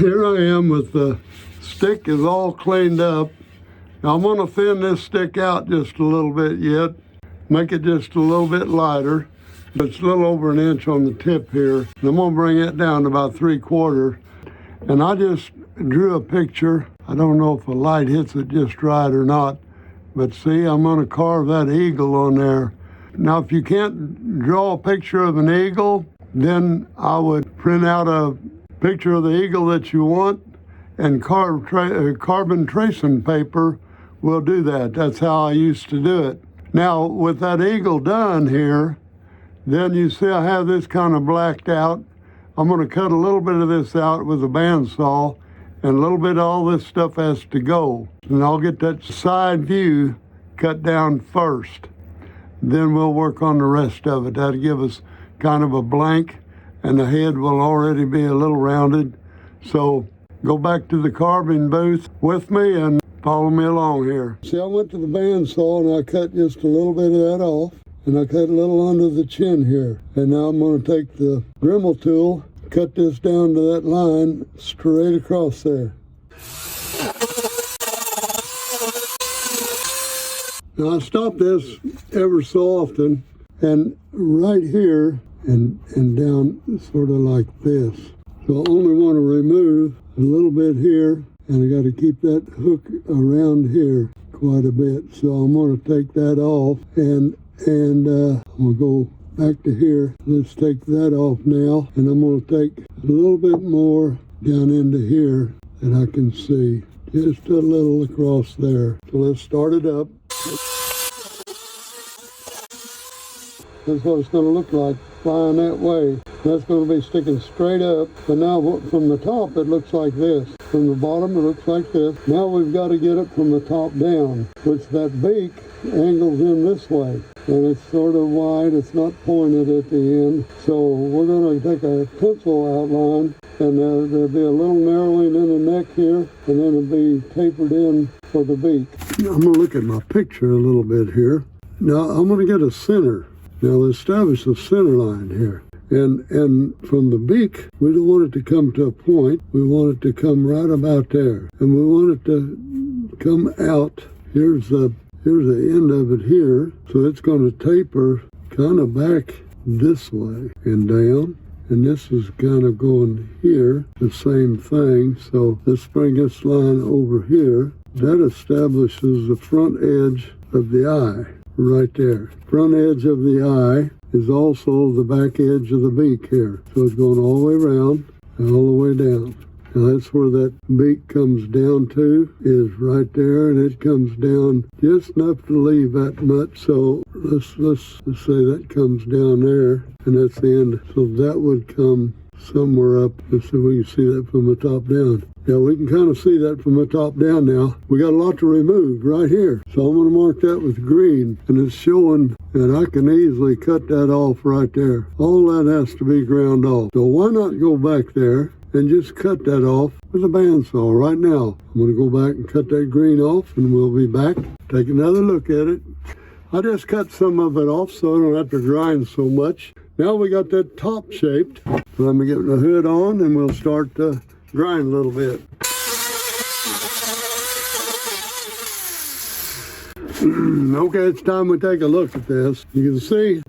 Here I am with the stick is all cleaned up. Now I'm going to thin this stick out just a little bit yet, make it just a little bit lighter. It's a little over 1 inch on the tip here. And I'm going to bring it down to about 3/4. And I just drew a picture. I don't know if the light hits it just right or not, but see, I'm going to carve that eagle on there. Now, if you can't draw a picture of an eagle, then I would print out a picture of the eagle that you want, and carbon tracing paper will do that. That's how I used to do it. Now, with that eagle done here, then you see I have this kind of blacked out. I'm going to cut a little bit of this out with a bandsaw, and a little bit of all this stuff has to go. And I'll get that side view cut down first. Then we'll work on the rest of it. That'll give us kind of a blank, and the head will already be a little rounded. So go back to the carving booth with me and follow me along here. See, I went to the bandsaw and I cut just a little bit of that off, and I cut a little under the chin here. And now I'm going to take the Dremel tool, cut this down to that line straight across there. Now I stop this ever so often, and right here and down sort of like this. So I only want to remove a little bit here, and I got to keep that hook around here quite a bit. So I'm going to take that off, and I'm going to go back to here. Let's take that off now, and I'm going to take a little bit more down into here that I can see. Just a little across there. So let's start it up. That's what it's going to look like flying that way. That's going to be sticking straight up. But now from the top it looks like this. From the bottom it looks like this. Now we've got to get it from the top down, which that beak angles in this way. And it's sort of wide, it's not pointed at the end. So we're going to take a pencil outline, and there'll be a little narrowing in the neck here, and then it'll be tapered in for the beak. Now I'm going to look at my picture a little bit here. Now I'm going to get a center. Now let's establish the center line here. And from the beak, we don't want it to come to a point. We want it to come right about there. And we want it to come out. Here's the end of it here. So it's going to taper kind of back this way and down. And this is kind of going here, the same thing. So let's bring this line over here. That establishes the front edge of the eye right there. Front edge of the eye is also the back edge of the beak here. So it's going all the way around and all the way down. Now that's where that beak comes down to, is right there, and it comes down just enough to leave that much. So let's say that comes down there, and that's the end. So that would come somewhere up. Let's see if we can see that from the top down. Yeah, we can kind of see that from the top down now. We got a lot to remove right here. So I'm going to mark that with green, and it's showing that I can easily cut that off right there. All that has to be ground off. So why not go back there and just cut that off with a bandsaw right now. I'm going to go back and cut that green off, and we'll be back. Take another look at it. I just cut some of it off so I don't have to grind so much. Now we got that top shaped. So let me get the hood on, and we'll start to grind a little bit. Okay, it's time we take a look at this. You can see,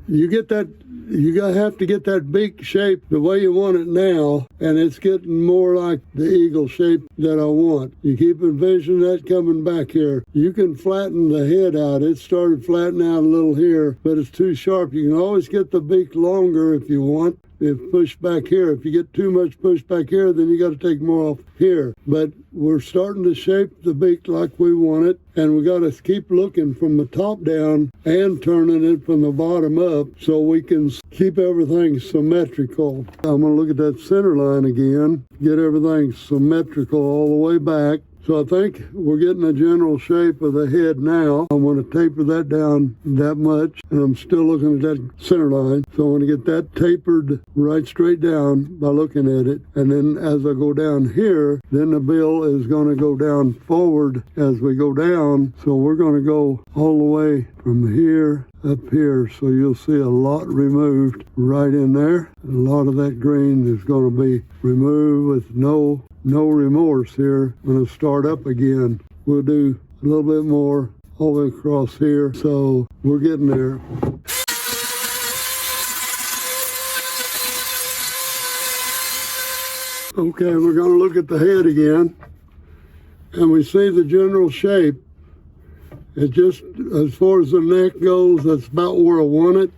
have to get that beak shape the way you want it now, and it's getting more like the eagle shape that I want. You keep envisioning that coming back here. You can flatten the head out. It started flattening out a little here, but it's too sharp. You can always get the beak longer if you want. If push back here, if you get too much push back here, then you got to take more off here. But we're starting to shape the beak like we want it, and we got to keep looking from the top down and turning it from the bottom up so we can keep everything symmetrical. I'm going to look at that center line again, get everything symmetrical all the way back. So I think we're getting a general shape of the head now. I'm going to taper that down that much, and I'm still looking at that center line. So I want to get that tapered right straight down by looking at it. And then as I go down here, then the bill is going to go down forward as we go down. So we're going to go all the way from here up here. So you'll see a lot removed right in there. A lot of that green is going to be removed with no remorse here. When I start up again, we'll do a little bit more all the way across here. So we're getting there. Okay, we're going to look at the head again, and we see the general shape. It just, as far as the neck goes, that's about where I want it.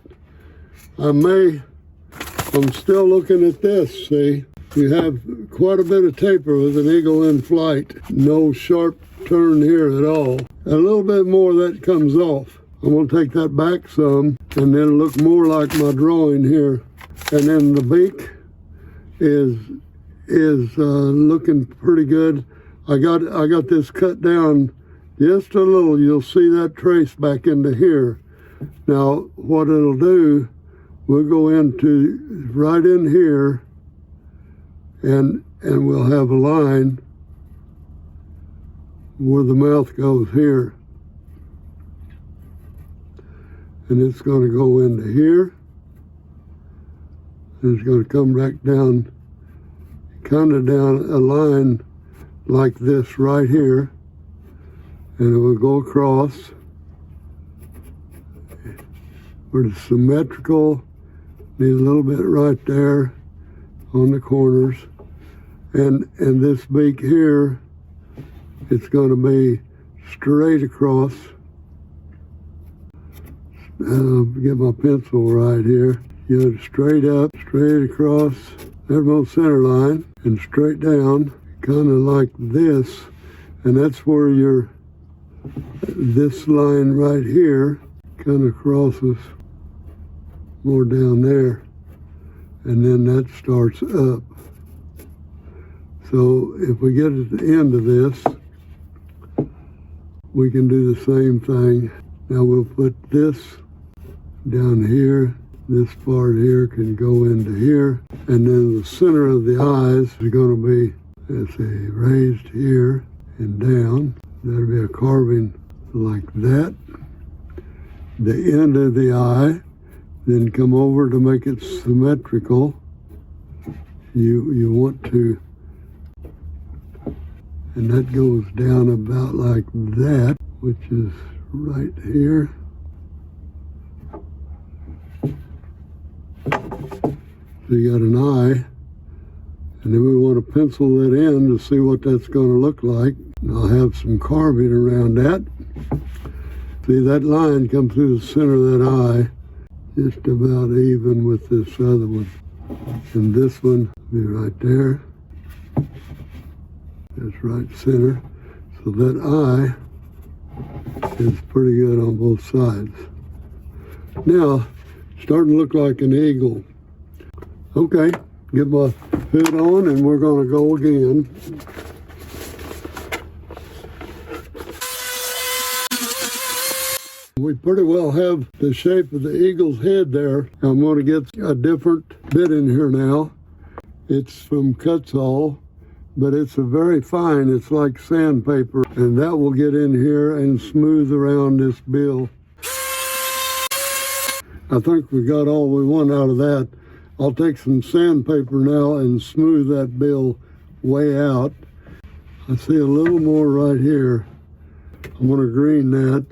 I'm still looking at this, see? You have quite a bit of taper with an eagle in flight. No sharp turn here at all. A little bit more of that comes off. I'm going to take that back some, and then look more like my drawing here. And then the beak is looking pretty good. I got this cut down just a little. You'll see that trace back into here. Now what it'll do, we'll go into right in here, and we'll have a line where the mouth goes here, and it's going to go into here, and it's going to come back down, kind of down a line like this right here, and it will go across where it's symmetrical. Need a little bit right there on the corners, and this beak here, it's going to be straight across. Get my pencil right here. You know, straight up, straight across. There's no center line, and straight down, kind of like this, and that's where this line right here kind of crosses more down there, and then that starts up. So if we get at the end of this, we can do the same thing. Now we'll put this down here. This part here can go into here, and then the center of the eyes is going to be, let's see, raised here and down. That'll be a carving like that. The end of the eye, then come over to make it symmetrical. You want to, and that goes down about like that, which is right here. So you got an eye, and then we want to pencil that in to see what that's going to look like. And I'll have some carving around that. See, that line comes through the center of that eye, just about even with this other one. And this one will be right there. That's right center. So that eye is pretty good on both sides. Now, starting to look like an eagle. Okay, get my hood on, and we're going to go again. We pretty well have the shape of the eagle's head there. I'm going to get a different bit in here now. It's from Cutsall, but it's a very fine, it's like sandpaper, and that will get in here and smooth around this bill. I think we got all we want out of that. I'll take some sandpaper now and smooth that bill way out. I see a little more right here. I'm going to green that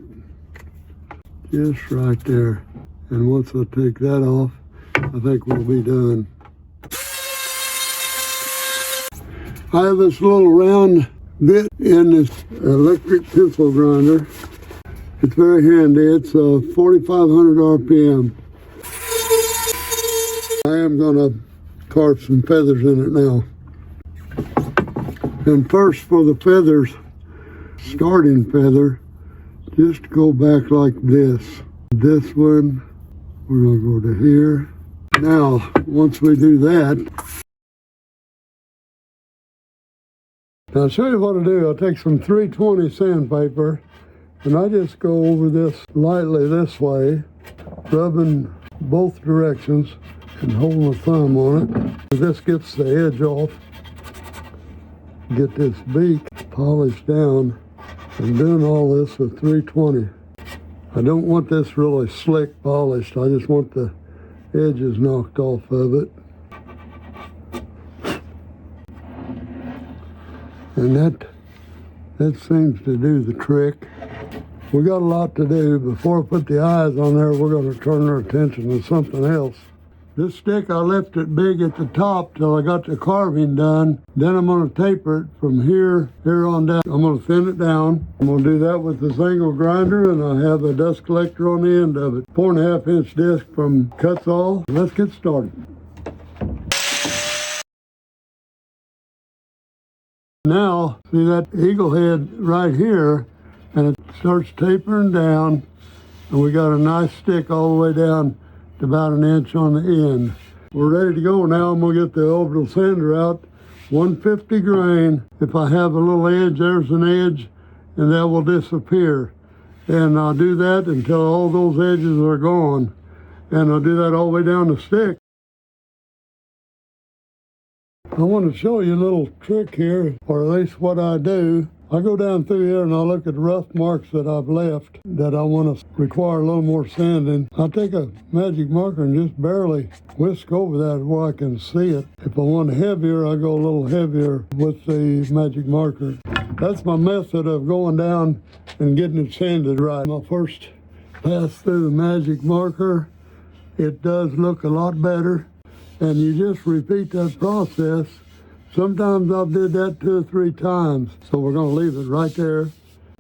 just right there. And once I take that off, I think we'll be done. I have this little round bit in this electric pencil grinder. It's very handy. It's a 4,500 RPM. I am going to carve some feathers in it now. And first, for the feathers, starting feather, just go back like this. This one, we're going to go to here. Now, once we do that, now I'll show you what I do. I'll take some 320 sandpaper, and I just go over this lightly this way, rubbing both directions and hold my thumb on it. This gets the edge off. Get this beak polished down, and doing all this with 320. I don't want this really slick polished. I just want the edges knocked off of it. And that seems to do the trick. We got a lot to do. Before I put the eyes on there, we're going to turn our attention to something else. This stick, I left it big at the top till I got the carving done. Then I'm going to taper it from here on down. I'm going to thin it down. I'm going to do that with this angle grinder, and I have a dust collector on the end of it. 4.5 inch disc from Cuts-All. Let's get started. Now, see that eagle head right here, and it starts tapering down, and we got a nice stick all the way down to about 1 inch on the end. We're ready to go now. I'm gonna get the orbital sander out, 150 grain. If I have a little edge, there's an edge, and that will disappear. And I'll do that until all those edges are gone. And I'll do that all the way down the stick. I want to show you a little trick here, or at least what I do. I go down through here and I look at rough marks that I've left that I want to require a little more sanding. I take a magic marker and just barely whisk over that where I can see it. If I want heavier, I go a little heavier with the magic marker. That's my method of going down and getting it sanded right. My first pass through the magic marker, it does look a lot better. And you just repeat that process. Sometimes I've did that 2 or 3 times. So we're going to leave it right there.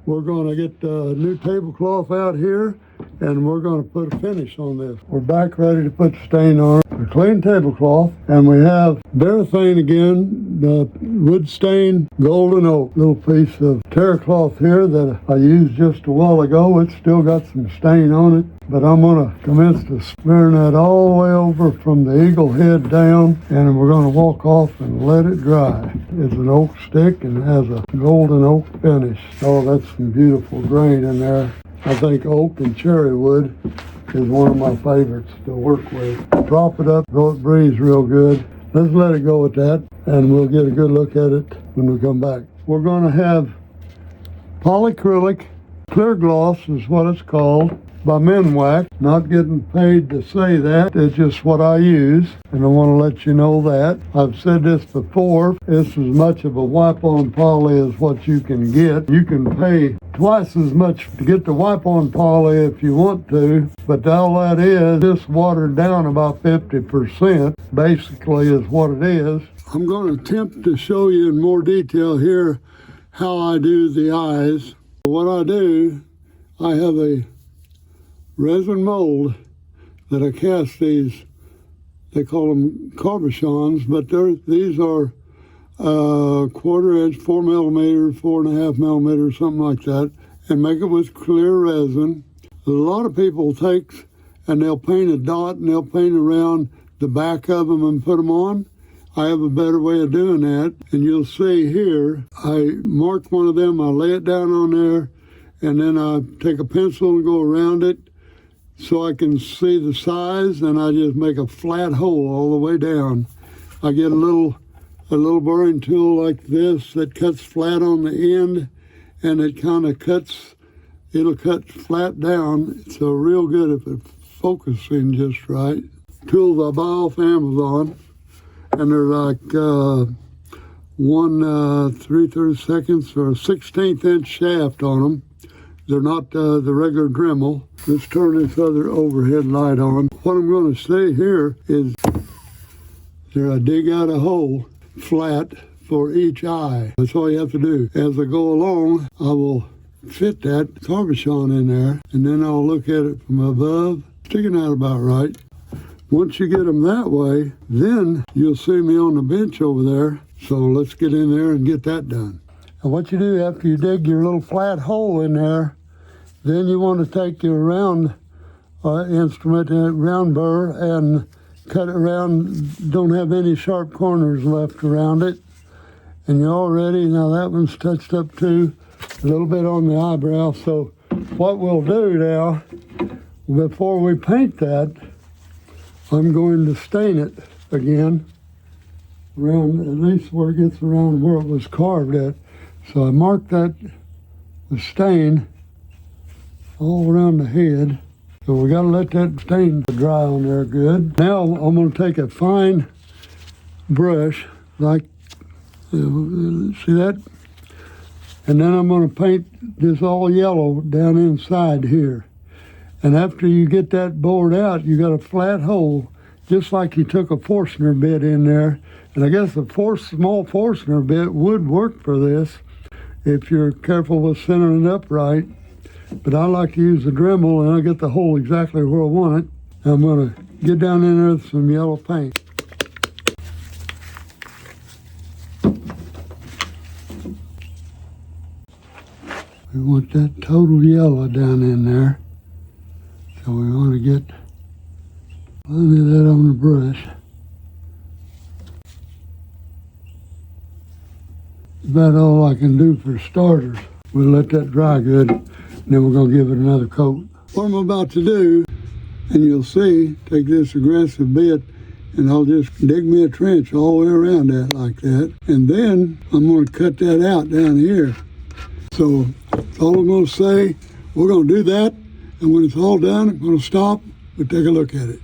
We're going to get a new tablecloth out here, and we're going to put a finish on this. We're back ready to put the stain on it. A clean tablecloth, and we have Varathane again, the wood stain golden oak. Little piece of terra cloth here that I used just a while ago. It's still got some stain on it. But I'm going to commence to smearing that all the way over from the eagle head down, and we're going to walk off and let it dry. It's an oak stick and it has a golden oak finish. Oh, that's some beautiful grain in there. I think oak and cherry wood is one of my favorites to work with. Drop it up, so it breathes real good. Let's let it go at that, and we'll get a good look at it when we come back. We're going to have polyacrylic clear gloss is what it's called, by Minwax. Not getting paid to say that, it's just what I use, and I want to let you know that. I've said this before, it's as much of a wipe-on poly as what you can get. You can pay twice as much to get the wipe-on poly if you want to, but all that is just watered down about 50%, basically is what it is. I'm going to attempt to show you in more detail here how I do the eyes. What I do, I have a resin mold that I cast these, they call them carbochons, but these are 1/4 inch, 4 millimeter, 4.5 millimeter, something like that, and make it with clear resin. A lot of people take and they'll paint a dot and they'll paint around the back of them and put them on. I have a better way of doing that, and you'll see here, I mark one of them, I lay it down on there, and then I take a pencil and go around it so I can see the size, and I just make a flat hole all the way down. I get a little burring tool like this that cuts flat on the end, and it kind of it'll cut flat down. It's so real good if it's focusing just right. Tools I buy off Amazon, and they're like 1/332 or 1/16 inch shaft on them. They're not the regular Dremel. Let's turn this other overhead light on. What I'm going to say here is there I dig out a hole flat for each eye. That's all you have to do. As I go along, I will fit that carbochon in there, and then I'll look at it from above, sticking out about right. Once you get them that way, then you'll see me on the bench over there. So let's get in there and get that done. And what you do after you dig your little flat hole in there, then you want to take your round instrument, round burr, and cut it around. Don't have any sharp corners left around it. And you're all ready. Now that one's touched up too, a little bit on the eyebrow. So what we'll do now, before we paint that, I'm going to stain it again, around at least where it gets around where it was carved at. So I mark that with stain, all around the head. So we gotta let that stain dry on there good. Now I'm gonna take a fine brush, like, see that? And then I'm gonna paint this all yellow down inside here. And after you get that bored out, you got a flat hole, just like you took a Forstner bit in there. And I guess a small Forstner bit would work for this if you're careful with centering it up right. But I like to use the Dremel, and I get the hole exactly where I want it. I'm gonna get down in there with some yellow paint. We want that total yellow down in there. So we want to get plenty of that on the brush. About all I can do for starters. We'll let that dry good, and then we're going to give it another coat. What I'm about to do, and you'll see, take this aggressive bit, and I'll just dig me a trench all the way around that like that. And then I'm going to cut that out down here. So that's all I'm going to say. We're going to do that, and when it's all done, I'm going to stop and take a look at it.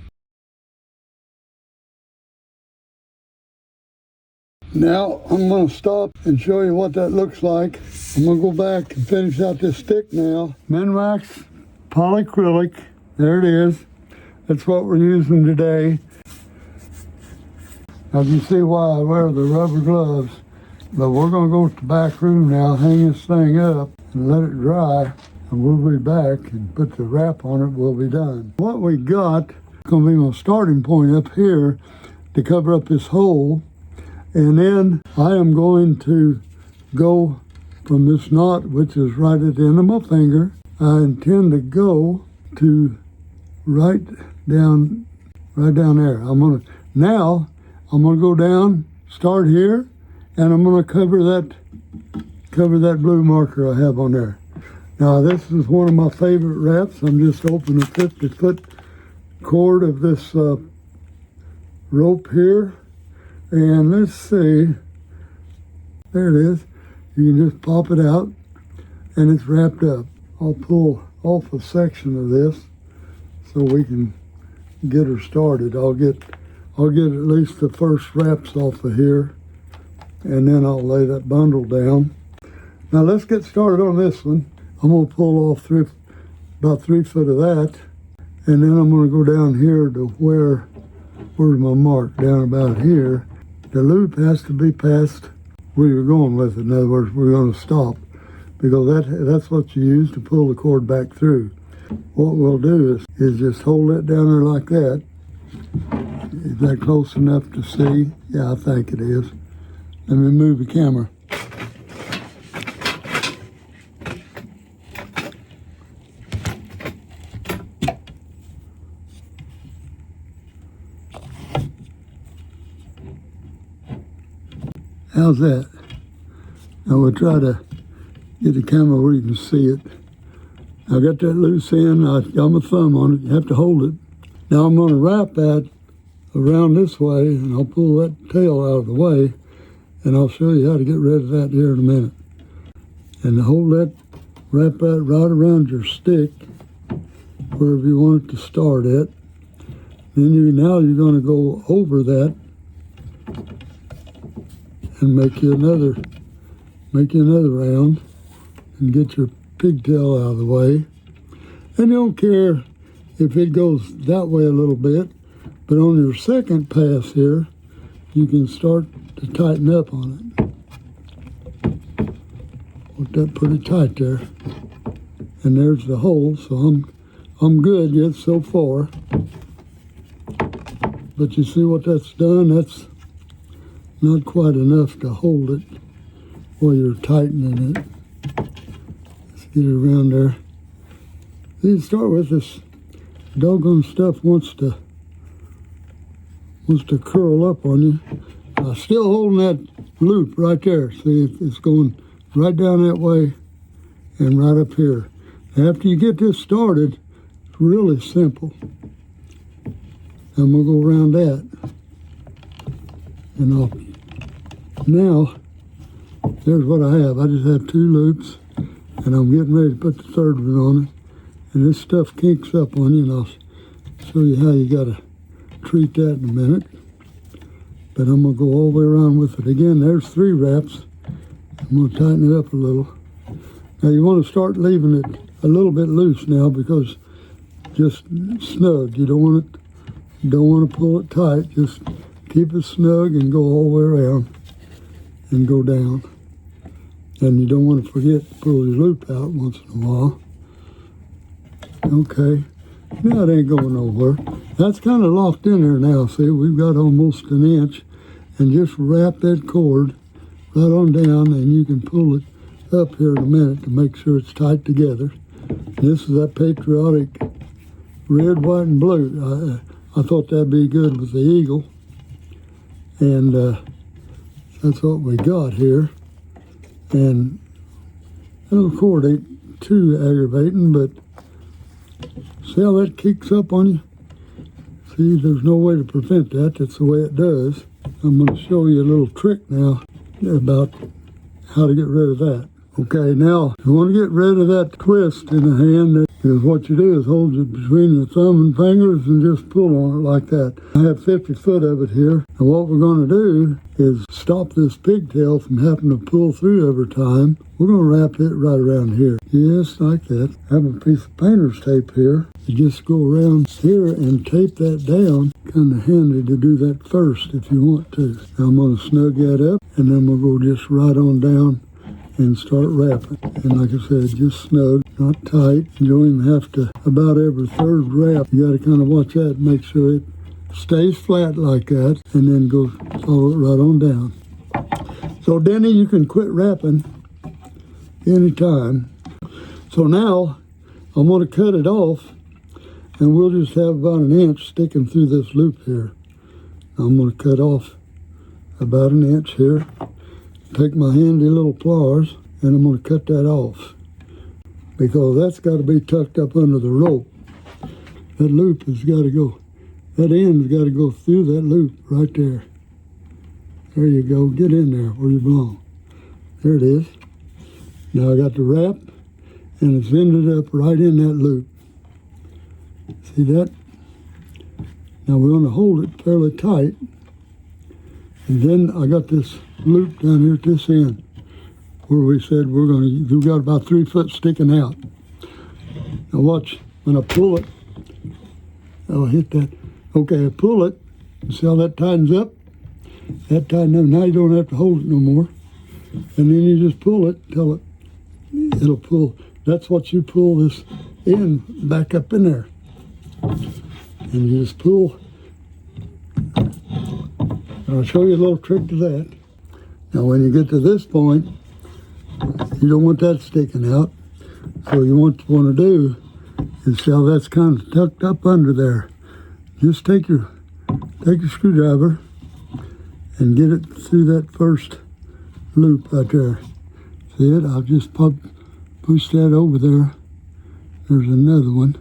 Now I'm going to stop and show you what that looks like. I'm going to go back and finish out this stick now. Minwax polyacrylic, there it is. That's what we're using today. Now you see why I wear the rubber gloves, but we're going to go to the back room now, hang this thing up and let it dry, and we'll be back and put the wrap on it, we'll be done. What we got is going to be my starting point up here to cover up this hole. And then I am going to go from this knot, which is right at the end of my finger. I intend to go to right down there. I'm gonna go down, start here, and I'm gonna cover that blue marker I have on there. Now this is one of my favorite wraps. I'm just opening a 50-foot cord of this rope here. And let's see, there it is. You can just pop it out and it's wrapped up. I'll pull off a section of this so we can get her started. I'll get at least the first wraps off of here, and then I'll lay that bundle down. Now let's get started on this one. I'm gonna pull off about 3 foot of that, and then I'm gonna go down here to where's my mark, down about here. The loop has to be past where you're going with it. In other words, we're going to stop, because that's what you use to pull the cord back through. What we'll do is just hold it down there like that. Is that close enough to see? Yeah, I think it is. Let me move the camera. How's that? Now we'll try to get the camera where you can see it. I got that loose end. I got my thumb on it. You have to hold it. Now I'm going to wrap that around this way, and I'll pull that tail out of the way, and I'll show you how to get rid of that here in a minute. And hold that, wrap that right around your stick, wherever you want it to start at. Then now you're going to go over that and make you another round and get your pigtail out of the way. And you don't care if it goes that way a little bit, but on your second pass here, you can start to tighten up on it. Put that pretty tight there. And there's the hole, so I'm good yet so far. But you see what that's done? That's not quite enough to hold it while you're tightening it. Let's get it around there. You start with this doggone stuff wants to curl up on you. I'm still holding that loop right there. See, it's going right down that way and right up here. After you get this started, it's really simple. I'm gonna go around that, and now there's what I have. I just have 2 loops, and I'm getting ready to put the third one on it. And this stuff kinks up on you, and I'll show you how you got to treat that in a minute. But I'm going to go all the way around with it again. There's 3 wraps. I'm going to tighten it up a little. Now you want to start leaving it a little bit loose now, because just snug. You don't want to pull it tight. Just keep it snug and go all the way around and go down. And you don't want to forget to pull your loop out once in a while. Okay. Now it ain't going nowhere. That's kind of locked in there now. See, we've got almost an inch. And just wrap that cord right on down, and you can pull it up here in a minute to make sure it's tight together. This is that patriotic red, white, and blue. I thought that'd be good with the eagle. And that's what we got here. And that little cord ain't too aggravating, but see how that kicks up on you? See, there's no way to prevent that. That's the way it does. I'm going to show you a little trick now about how to get rid of that. Okay, now, if you want to get rid of that twist in the hand, is what you do is hold it between your thumb and fingers and just pull on it like that. I have 50 foot of it here. And what we're going to do is stop this pigtail from having to pull through every time. We're going to wrap it right around here. Just like that. I have a piece of painter's tape here. You just go around here and tape that down. Kind of handy to do that first if you want to. Now I'm going to snug that up, and then we'll go just right on down and start wrapping. And like I said, just snug, not tight. You don't even have to, about every 3rd wrap, you got to kind of watch that and make sure it stays flat like that, and then go follow it right on down. So Denny, you can quit wrapping anytime. So now I'm going to cut it off, and we'll just have about an inch sticking through this loop here. I'm going to cut off about an inch here. Take my handy little pliers, and I'm going to cut that off, because that's got to be tucked up under the rope. That loop has got to go, that end's got to go through that loop right there. There you go. Get in there where you belong. There it is. Now I got the wrap, and it's ended up right in that loop. See that? Now we're going to hold it fairly tight. And then I got this loop down here at this end where we said we've got about 3 foot sticking out. Now watch, when I pull it, I'll hit that. Okay, I pull it, see how that tightens up? That tightens up, now you don't have to hold it no more. And then you just pull it till it'll pull. That's what you pull this end back up in there. And you just pull. I'll show you a little trick to that. Now when you get to this point, you don't want that sticking out. So you want to do is see how that's kind of tucked up under there. Just take your screwdriver and get it through that first loop right there. See it? I'll just push that over there. There's another one.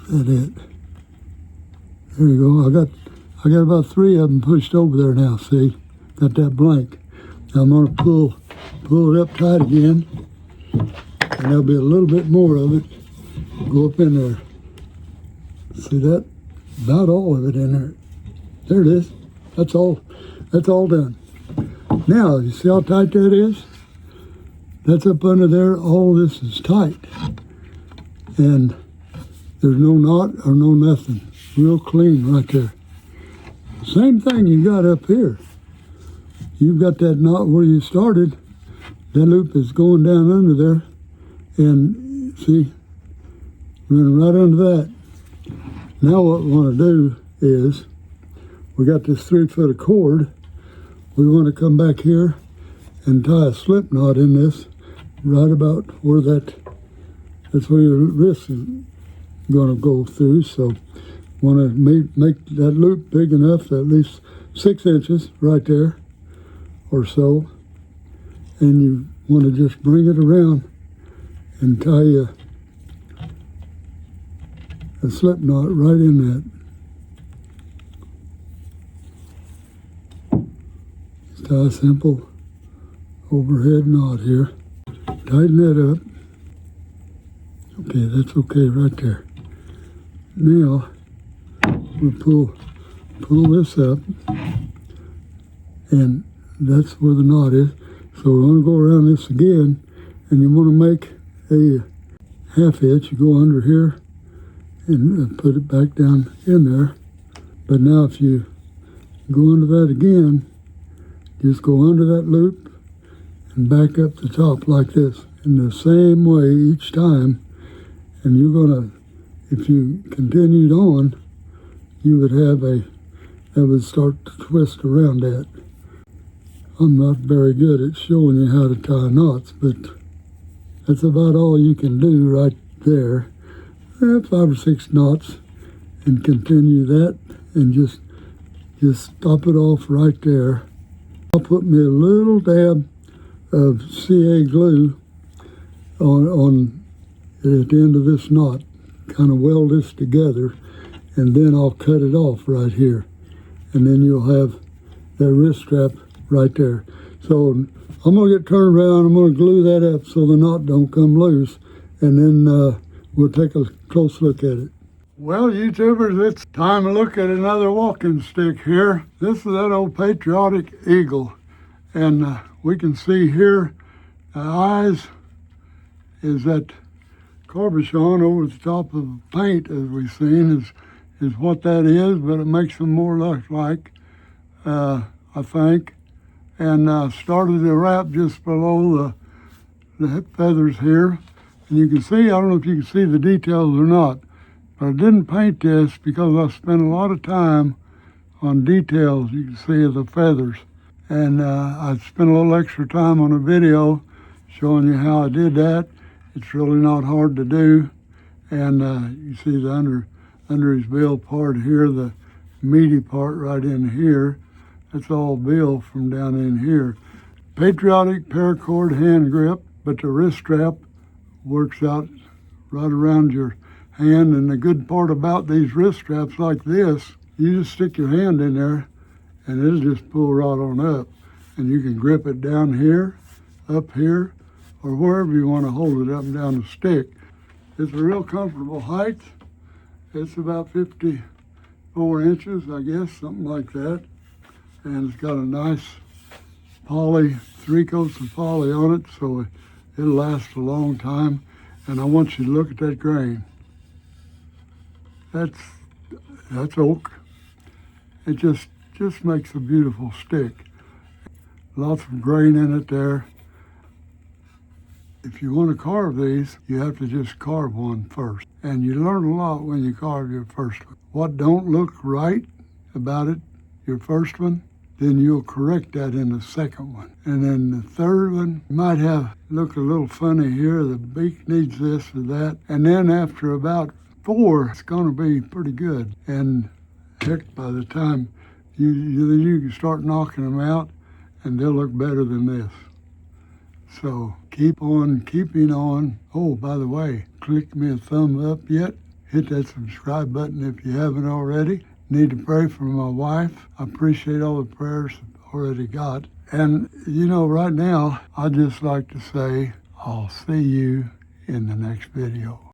Is that it? There you go. I got about 3 of them pushed over there now, see? Got that blank. Now I'm going to pull it up tight again, and there'll be a little bit more of it. Go up in there. See that? About all of it in there. There it is. That's all done. Now, you see how tight that is? That's up under there. All this is tight. And there's no knot or no nothing. Real clean right there. Same thing you got up here. You've got that knot where you started. That loop is going down under there. And see, running right under that. Now what we want to do is, we got this 3 foot of cord. We want to come back here and tie a slip knot in this right about where that's where your wrist is going to go through. So want to make that loop big enough, at least 6 inches right there or so. And you want to just bring it around and tie a slip knot right in that. Just tie a simple overhead knot here. Tighten that up. Okay, that's okay right there. Now, we'll pull this up, and that's where the knot is. So we're going to go around this again, and you want to make a half hitch. You go under here and put it back down in there. But now if you go under that again, just go under that loop and back up the top like this in the same way each time. And you're going to, if you continued on, you would have that would start to twist around that. I'm not very good at showing you how to tie knots, but that's about all you can do right there. 5 or 6 knots, and continue that, and just stop it off right there. I'll put me a little dab of CA glue on at the end of this knot, kind of weld this together, and then I'll cut it off right here, and then you'll have that wrist strap right there. So I'm going to get turned around. I'm going to glue that up so the knot don't come loose, and then we'll take a close look at it. Well, YouTubers, it's time to look at another walking stick here. This is that old Patriotic Eagle, and we can see here the eyes is that cabochon over the top of the paint, as we've seen, is what that is, but it makes them more look like, I think. And started to wrap just below the feathers here. And you can see, I don't know if you can see the details or not, but I didn't paint this because I spent a lot of time on details, you can see, of the feathers. And I spent a little extra time on a video showing you how I did that. It's really not hard to do. And you see the under his bill part here, the meaty part right in here. That's all bill from down in here. Patriotic paracord hand grip, but the wrist strap works out right around your hand. And the good part about these wrist straps like this, you just stick your hand in there and it'll just pull right on up. And you can grip it down here, up here, or wherever you want to hold it up and down the stick. It's a real comfortable height. It's about 54 inches, I guess, something like that. And it's got a nice poly, 3 coats of poly on it, so it'll last a long time. And I want you to look at that grain. That's oak. It just makes a beautiful stick. Lots of grain in it there. If you want to carve these, you have to just carve one first. And you learn a lot when you carve your first one. What don't look right about it, your first one, then you'll correct that in the second one. And then the third one might look a little funny here. The beak needs this or that. And then after about 4, it's going to be pretty good. And heck, by the time you can start knocking them out, and they'll look better than this. So keep on keeping on. Oh, by the way, click me a thumb up yet. Hit that subscribe button if you haven't already. Need to pray for my wife. I appreciate all the prayers I've already got. And, right now, I'd just like to say, I'll see you in the next video.